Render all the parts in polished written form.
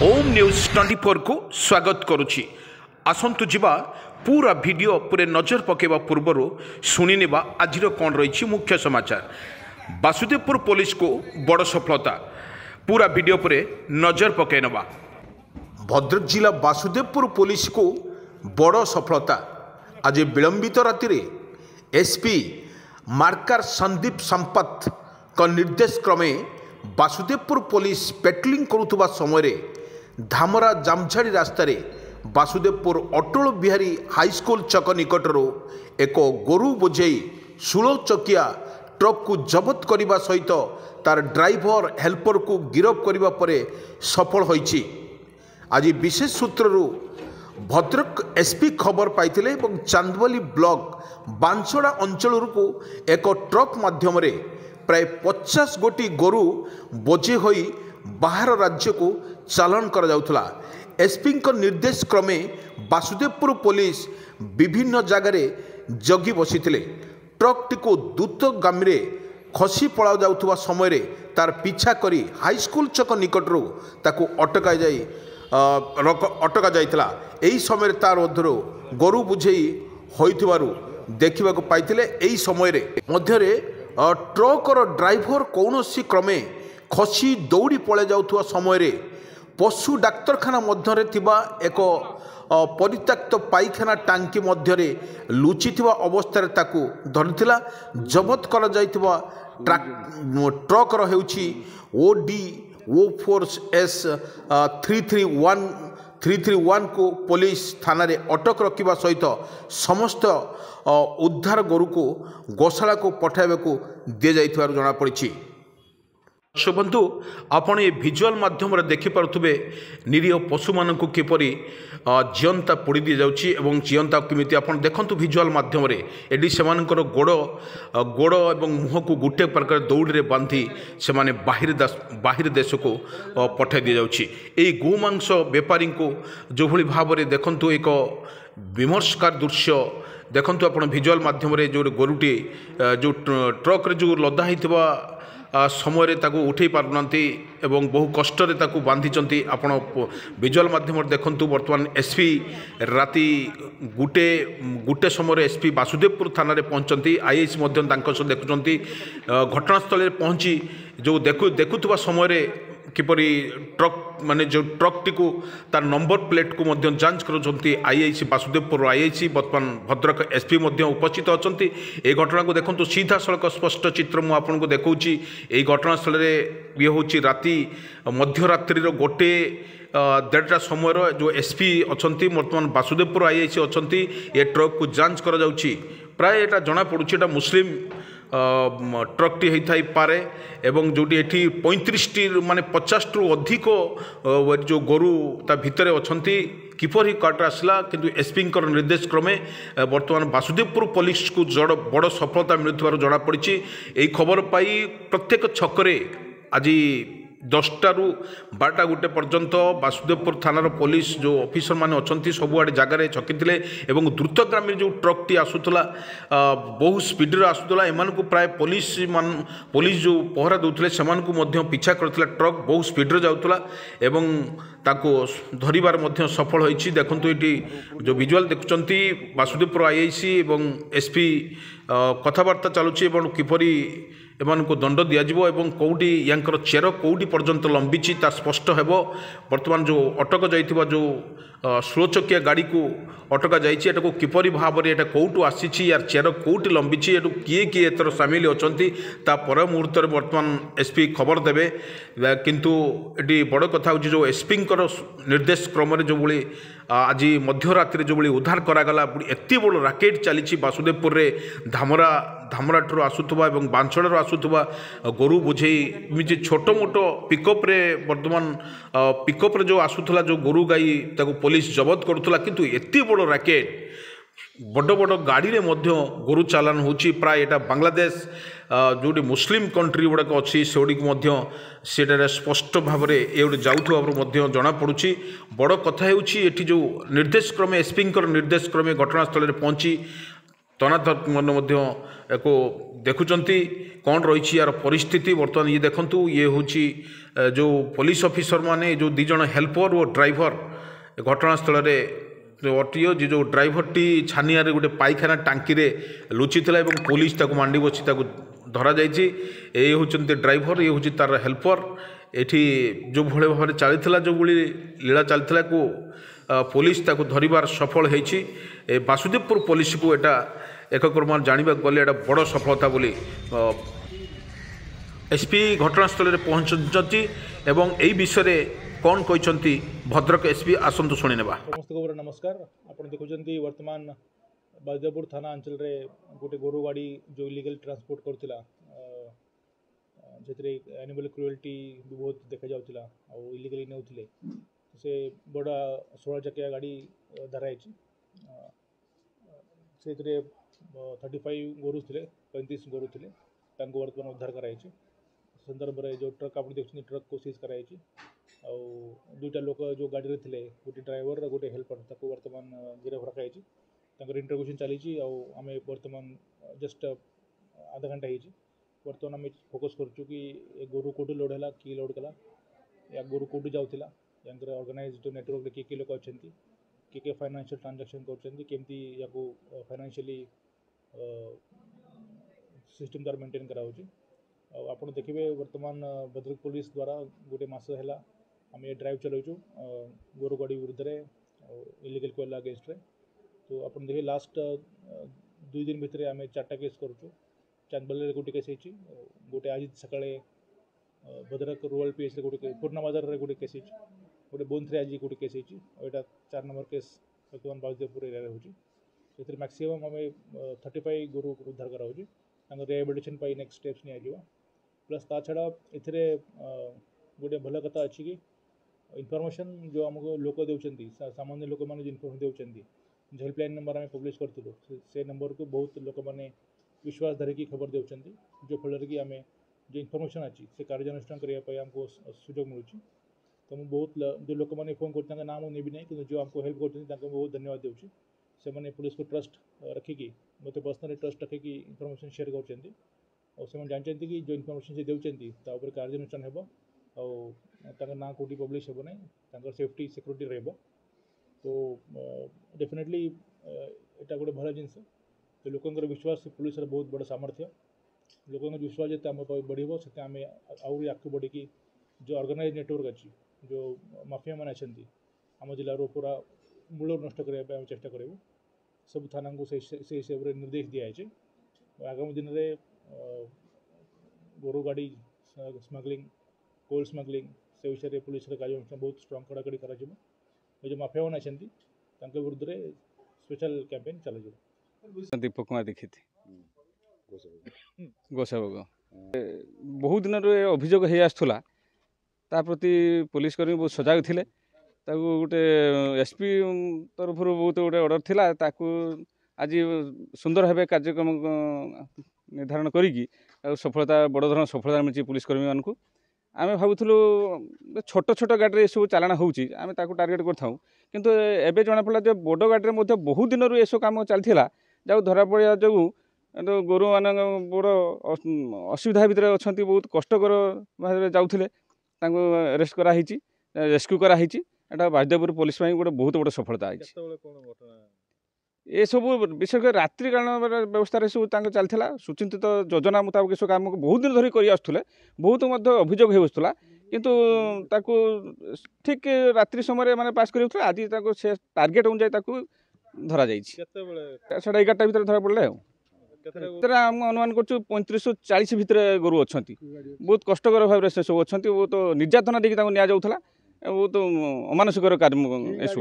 ओम news 24 को स्वागत करुछि। आसंतु जिबा पूरा वीडियो पूरे नजर पकेबा पूर्वर शुणिनेबा आजिर कौन रही मुख्य समाचार। वासुदेवपुर पुलिस को बड़ सफलता, पूरा वीडियो पूरे नजर पकई नबा। भद्रक जिला वासुदेवपुर पुलिस को बड़ सफलता। आज विलंबित राति एसपी मार्कार संदीप संपत का निर्देश क्रमे वासुदेवपुर पुलिस पेट्रोलिंग करुवा समय धामरा जामझाड़ी रास्तार वासुदेवपुर अटल बिहारी हाईस्कूल छक निकटर एक गोरु बोझे 16 चकिया ट्रक को जबत करने सहित तार ड्राइवर हेल्पर को गिरफ करने पर सफल होइछि। आज विशेष सूत्रु भद्रक एसपी खबर पाइथिले एवं चांदवाली ब्लॉक बांसड़ा अंचल को एक ट्रक माध्यम प्राय 50 गोटी गोरु बोझे होई बाहर राज्य को चालान करा जाउथला। एसपी निर्देश क्रमे वासुदेवपुर पुलिस विभिन्न जगार जगी बसीथिले। ट्रकटी को द्रुतगामी खसी पड़ा जाउथुवा समय तार पीछा करी हाईस्कूल छक निकटरू ताकू अटका जाइतला। एही समय तार मध्यरु गोरु बुझेई होइथिबारु देखिबाकू पाइथिले। एही समय मध्यरे ट्रकर ड्राइवर कौनसी क्रमे खसी दौड़ी पड़े जाउथुवा समय पशु डाक्तरखाना मध्यरे थिबा एक परित्यक्त पाइखाना टांकी मध्यरे लुचिथिबा अवस्था ताकू धरिथिला। जबत करा जाइथिबा ट्रकर हेउछि OD04S 331 को पुलिस थाना रे अटक रखिबा सहित समस्त उद्धार गोरु को गोशाला को पठाइबा को दि जाइथिबारु जଣା पड़िछि। बंधु आपण ये भिजुआल माध्यम देखिपे निरीह पशु मान किपरि जीवंता पोड़ी दी जाउछि एवं जीवंता केमिति आपण देखंतु भिजुआल माध्यम एडी सेमानकर गोड़ एवं मुह को गोटे प्रकार दौड़ रे बांधी से माने बाहिर देश को पठाई दी जाउछि। एई गोमांस व्यापारी को जो भली भाव में देखंतु एक विमर्शकार दृश्य देखंतु आपण भिजुआल माध्यम जो गोरुटी जो ट्रक रे जो लदा होइथिबा समय उठे पारनांती एवं बहु कष्ट बांधी आपण विजुअल माध्यम देखंतु। वर्तमान एसपी राति गुटे समय एसपी वासुदेवपुर थाना रे पहुंचती। आईएएस देखुंती घटनास्थल पहुंची जो देखुवा समय किपरि ट्रक माने जो ट्रकटी को तार नंबर प्लेट को मध्य जांच करुँच। आईआईसी वासुदेवपुर आईआईसी वर्तमान भद्रक एसपी उपस्थित अच्छा। ये घटना को देखो सीधा सड़क स्पष्ट चित्र मुझे आपको देखा। यही घटनास्थल ये हूँ राति मध्यरात्रि गोटे 1:30 समय जो एसपी अच्छा वर्तमान वासुदेवपुर आईआईसी अच्छा ये ट्रक को जांच करा जाउछि। प्राय यहाँ जना पड़ुछि मुस्लिम ट्रकटी होता पारे एवं जोटी एठी 35 माने 50 रु अधिक जो गोरु ता भितर अछंती किपरि काट आसला। किंतु एसपी निर्देश क्रमे वर्तमान वासुदेवपुर पुलिस को बड़ सफलता मिलुथिबारु जଣା पड़िछि। एही खबर पाई प्रत्येक छकरे आज 10टा रु 12टा गोटे पर्यंत वासुदेवपुर थानार पुलिस जो ऑफिसर माने अछंती सबुआडे जगार छकिथिले एवं द्रुतगामी जो ट्रकटी आसुतला बहु स्पीड रे आसुतला। एमान को प्राय पुलिस जो पहरा दउथले सेमान को मध्य पीछा करथिला। ट्रक बहु स्पीड रे जाउतला एवं ताको धरिबार मध्य सफल होइछि। देखंतु एटी जो विजुअल देखुचंती वासुदेवपुर आईआईसी एवं एसपी कथाबार्ता चालुछि एवं किपरि एमान को दंड दियाजिबो एवं कौटी यांकर चेर कौटी पर्यंत लंबीची ता स्पष्ट हेबो। वर्तमान जो अटक जाइथिबा जो 16 चकिया गाड़ी को अटका जाइछि एटाको किपरि भाव में एटा कौटू आसीछि यार चेर कौटी लंबीची एटू किए किए एतर सामिल अछंती ता पर मुहूर्त वर्तमान एसपी खबर देबे। किंतु एटी बड़ कथा होछि जो एसपी निर्देश क्रम जो भली आज मध्यरात्रि जो भली उद्धार करागला एत बड़ राकेट चली वासुदेवपुर रे धामरा ठूँ आसुवा और बांसड़ा आसुवा गोरु बुझे छोट मोट पिकअप रे वर्तमान पिकअप रे जो आसुला जो गोरु गाई ताको पुलिस जबत करुला। किंतु एत बड़ राकेट बड़ बड़ गाड़ी रे मध्य गोरु चालान होची। प्राय यहाँ बांग्लादेश जोटी मुस्लिम कंट्री गुड़ाक अच्छी से स्पष्ट भाव में ये गोटे जाऊँ जना पड़ुछि। बड़ कथा होची जो निर्देश क्रमे एसपी निर्देश क्रमे घटनास्थल पहुँची तनातक को देखुंट कौन रही यार परिस्थिति बर्तमान ये देखूँ ये हूँ जो पुलिस ऑफिसर माने जो दीज हेल्पर और ड्राइवर घटनास्थल अटियो जो ड्राइवरटी छानिया गोटे पाइखाना टांकी लुचि था पुलिस ताको मांडी बसी धरा जाइए होती ड्राइवर ये हूँ तार हेल्पर एठी जो भले भाव चली जो भली लीला चलता को पुलिस ताको धरिबार सफल होती वासुदेवपुर पुलिस को एटा एक क्रम जानवा गले एटा बड़ सफलता बोली एसपी घटनास्थल पहुंचती एवं यही विषय कौन कहते भद्रक एसपी आसतु शुणी नेबा। समस्त को नमस्कार। आप देखुं वर्तमान वासुदेवपुर थाना अंचल रे गोटे गोरु गाड़ी जो इलीगल ट्रांसपोर्ट करथिला जेतरे एनिमल क्रुएल्टी भी बहुत देखा जाउथिला और इलीगली नेउथिले से बड़ा 16 चकिया गाड़ी धराई से 35 गोरु थे 35 गोरु थे वर्तमान उद्धार कराई संदर्भ में जो ट्रक आप देखते ट्रक को सीज कराई आउ दुईटा लोक जो गाड़ी थे गोटे ड्राइवर गोटे हेल्पर ताको वर्तमान गिरफ रखाई इंटरव्यूशन चली आम वर्तमान जस्ट आधा घंटा हो बर्तमान आम फोकस करूँ कि गोरु कौटू लोड है कि लोड कला या गोरु कौटू जाऊला या ऑर्गेनाइज्ड नेटवर्क किए लोक अच्छा किए फाइनेंशियल ट्रांजैक्शन करमती या फाइनेंशियली सिस्टम तार मेंटेन कराऊँ आप देखिए वर्तमान भद्रक पुलिस द्वारा गोटे मस है आम ये ड्राइव चलाऊँ गोरु गाड़ी विरुद्ध इलीगल कोयला अगेंस्ट रे तो आप देखिए लास्ट 2 दिन भितर आम 4टा केस करूँ चांदबल्ले गोटे केस होती गोटे आज सका भद्रक रूरल पीएस गोटे पूर्णा बाजार गोटे केस गोटे बोनथ्रे आज गोटे केस होती यहाँ 4 नंबर केस वर्तमान वासुदेवपुर एरिया होती मैक्सीमम आम 35 गोरु उद्धार कराऊँ रिहेबिलिटेशन नेक्स्ट स्टेप्स नि प्लस ता छड़ा ए गोटे भल कथा अच्छी कि इनफॉरमेशन जो आमको लोक देउछंती सामान्य लोक मैंने इनफॉर्मेशन देउछंती हेल्पलाइन नंबर आम पब्लिश करूँ से नंबर को बहुत लोक मैंने विश्वास धरिकी खबर देउछंती जो फल कि आम जो इनफॉरमेशन अच्छी से कार्यानुष्ठान करने आमको सुजोग मिलूँ तो मुझे बहुत जो लोक मैंने फोन कर नाम नेबी ना कि जो आमको हेल्प कर बहुत धन्यवाद देउछि से मैंने पुलिस को ट्रस्ट रखिकी मत पर्सनली ट्रस्ट रखिकी इनफॉरमेशन शेयर कर और से जानते कि जो इनफॉरमेशन से देउछंती कार्यानुष्ठान हेबो और ना कौटी पब्लिश हेबो नहीं सेफ्टी सिक्योरिटी रहबो तो डेफिनेटली एटा गोटे भल जिनस तो लोकंर विश्वास पुलिस बहुत बड़ा सामर्थ्य लोक विश्वास जिते आम बढ़ो से आम आहरी आगे बढ़ी जो ऑर्गेनाइज नेटवर्क अच्छी जो माफिया मैंने अच्छा आम जिलार पूरा मूल नष्ट करने चेष्टा करूँ सब थाना को से हिसाब से निर्देश दिखाई आगामी दिन में गोरु गाड़ी स्मगलिंग कोल स्मगलिंग से विषय में पुलिस कार्यानुष्ठान बहुत स्ट्रॉन्ग कड़ाकड़ी कर जो माफिया मैंने अच्छा विरुद्ध में स्पेशल कैंपेन चल दीपक कुमार दीक्षित गोसाभोग बहुत दिन अभियोग हो आसला प्रति पुलिस कर्मी बहुत सजग थे गोटे एसपी तरफ बहुत गोटे ऑर्डर थिला आज सुंदर भाव कार्यक्रम निर्धारण करी सफलता बड़ धरण सफलता मिली पुलिस कर्मी मानक आम भावुलु छोट छोट गाड़ी सब चालाण होमें टार्गेट करूँ किंतु एवं जना पड़ा जो बड़ गाड़ी में बहुत दिन ये सब कम चलता जब धरा पड़ा जो गोरु मान बड़ असुविधा भितर अच्छा बहुत कष्टकर भाव जाऊे अरेस्ट कराई रेस्क्यू कराई एटा वासुदेवपुर पुलिस गोटे बहुत बड़ सफलता ये सब विशेषकर रात्रिकालीन व्यवस्था सब चलता सुचिंतित योजना मुताबिक सब कम बहुत दिन धरिक आसुले बहुत अभियोग हो आसला किंतु ताकू ठीक रात्रि समय मैंने पास कर आज से टार्गेट अनुसार धरा जाइए 11:30 भितर धरा पड़े आम अनुमान कर 35 ରୁ 40 भितर गोरु अच्छा बहुत कष्टकर भाव से सब अच्छा बहुत निर्यातना देखिए नि जाऊला बहुत अमानसिकर कार्य सब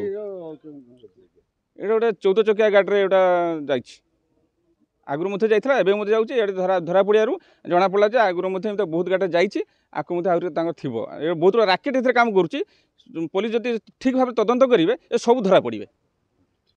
ये गोटे 14 चकिया गाड़ी जा आगुरी जाइए एवं जाऊँगा धरा पड़िया जना पड़ा जे आगुरी बहुत गाड़ी जाइए आगे थी बहुत राकेट काम करुच्ची पुलिस जब ठीक भाव तदंत करेंगे सब धरा पड़े।